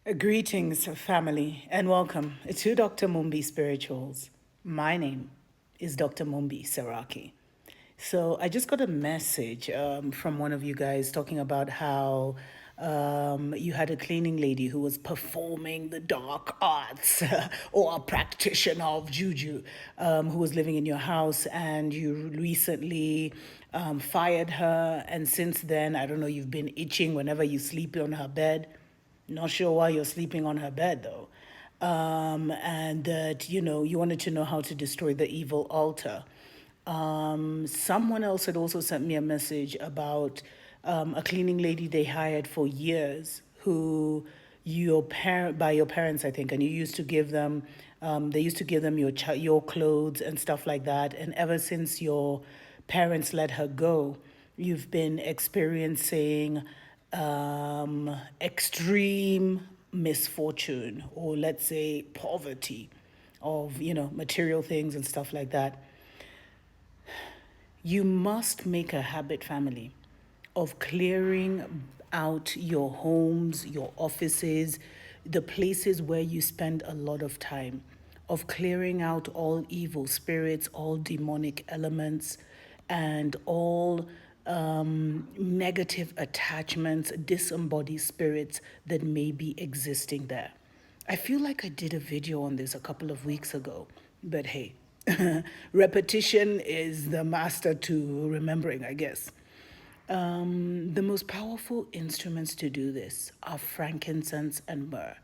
Greetings, family, and welcome to Dr. Mumbi Spirituals. My name is Dr. Mumbi Saraki. So I just got a message from one of you guys talking about how you had a cleaning lady who was performing the dark arts or a practitioner of juju who was living in your house, and you recently fired her. And since then, I don't know, you've been itching whenever you sleep on her bed. Not sure why you're sleeping on her bed though. And that, you wanted to know how to destroy the evil altar. Someone else had also sent me a message about a cleaning lady they hired for years who by your parents, I think, and you used to give them, they used to give them your clothes and stuff like that. And ever since your parents let her go, you've been experiencing extreme misfortune, or let's say poverty of material things and stuff like that. You must make a habit, family, of clearing out your homes, your offices, the places where you spend a lot of time, of clearing out all evil spirits, all demonic elements, and all negative attachments, disembodied spirits that may be existing there. I feel like I did a video on this a couple of weeks ago, but hey, repetition is the master to remembering, I guess. The most powerful instruments to do this are frankincense and myrrh.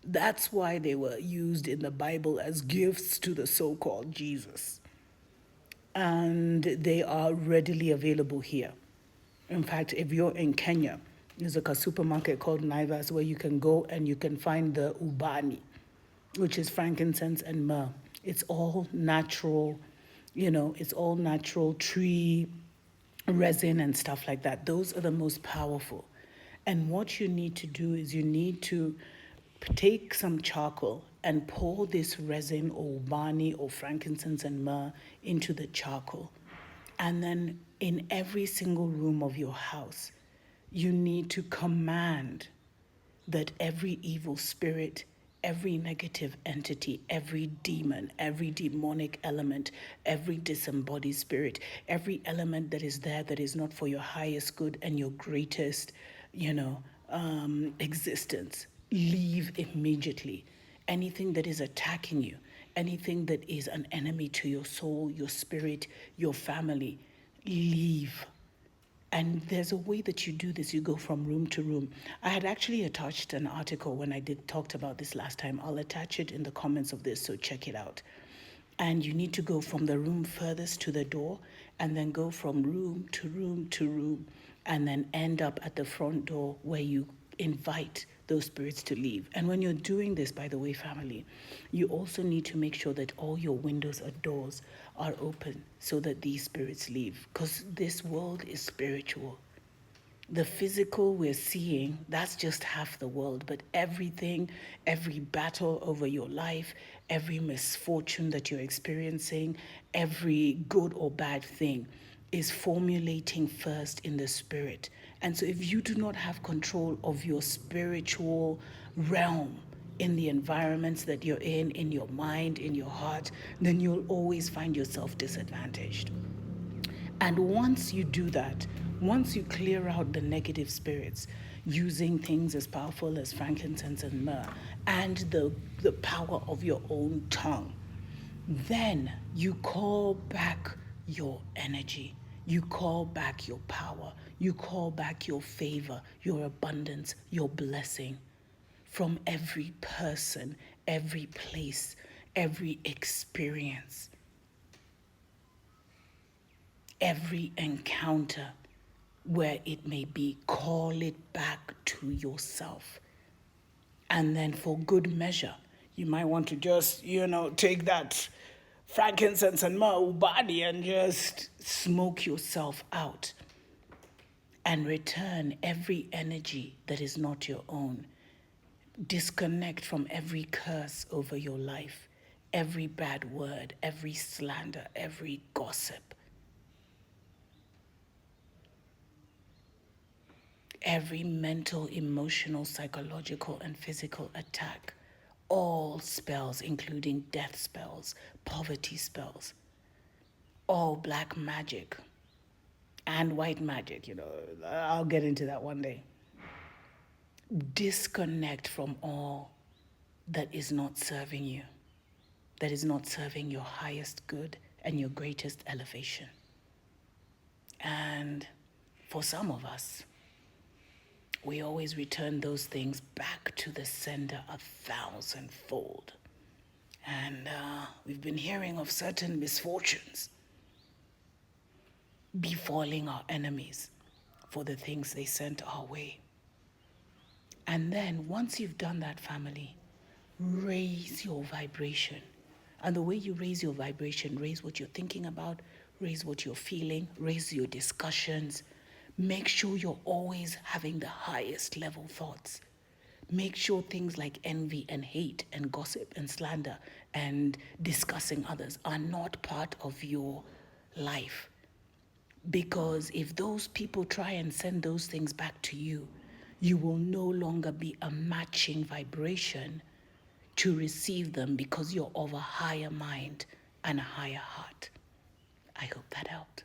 That's why they were used in the Bible as gifts to the so called Jesus. And they are readily available here. In fact, if you're in Kenya, there's like a supermarket called Naivas where you can go and you can find the ubani, which is frankincense and myrrh. It's all natural, it's all natural tree resin and stuff like that. Those are the most powerful. And what you need to do is you need to take some charcoal and pour this resin or ubani or frankincense and myrrh into the charcoal. And then in every single room of your house, you need to command that every evil spirit, every negative entity, every demon, every demonic element, every disembodied spirit, every element that is there that is not for your highest good and your greatest, existence, leave immediately. Anything that is attacking you, anything that is an enemy to your soul, your spirit, your family, leave. And there's a way that you do this. You go from room to room. I had actually attached an article when I did talked about this last time. I'll attach it in the comments of this, so check it out. And you need to go from the room furthest to the door, and then go from room to room to room, and then end up at the front door where you invite those spirits to leave. And when you're doing this, by the way, family, you also need to make sure that all your windows or doors are open so that these spirits leave, because this world is spiritual. The physical we're seeing, that's just half the world, but everything, every battle over your life, every misfortune that you're experiencing, every good or bad thing is formulating first in the spirit. And so if you do not have control of your spiritual realm, in the environments that you're in your mind, in your heart, then you'll always find yourself disadvantaged. And once you do that, once you clear out the negative spirits using things as powerful as frankincense and myrrh and the power of your own tongue, then you call back your energy. You call back your power. You call back your favor, your abundance, your blessing from every person, every place, every experience, every encounter where it may be. Call it back to yourself. And then for good measure, you might want to just, take that frankincense and myrrh body and just smoke yourself out and return every energy that is not your own. Disconnect from every curse over your life, every bad word, every slander, every gossip. every mental, emotional, psychological, and physical attack, all spells, including death spells, poverty spells, all black magic and white magic, I'll get into that one day. Disconnect from all that is not serving you, that is not serving your highest good and your greatest elevation. And for some of us, we always return those things back to the sender 1,000-fold. And we've been hearing of certain misfortunes befalling our enemies for the things they sent our way. And then once you've done that, family, raise your vibration. And the way you raise your vibration, raise what you're thinking about, raise what you're feeling, raise your discussions. Make sure you're always having the highest level thoughts. Make sure things like envy and hate and gossip and slander and discussing others are not part of your life. Because if those people try and send those things back to you, you will no longer be a matching vibration to receive them because you're of a higher mind and a higher heart. I hope that helped.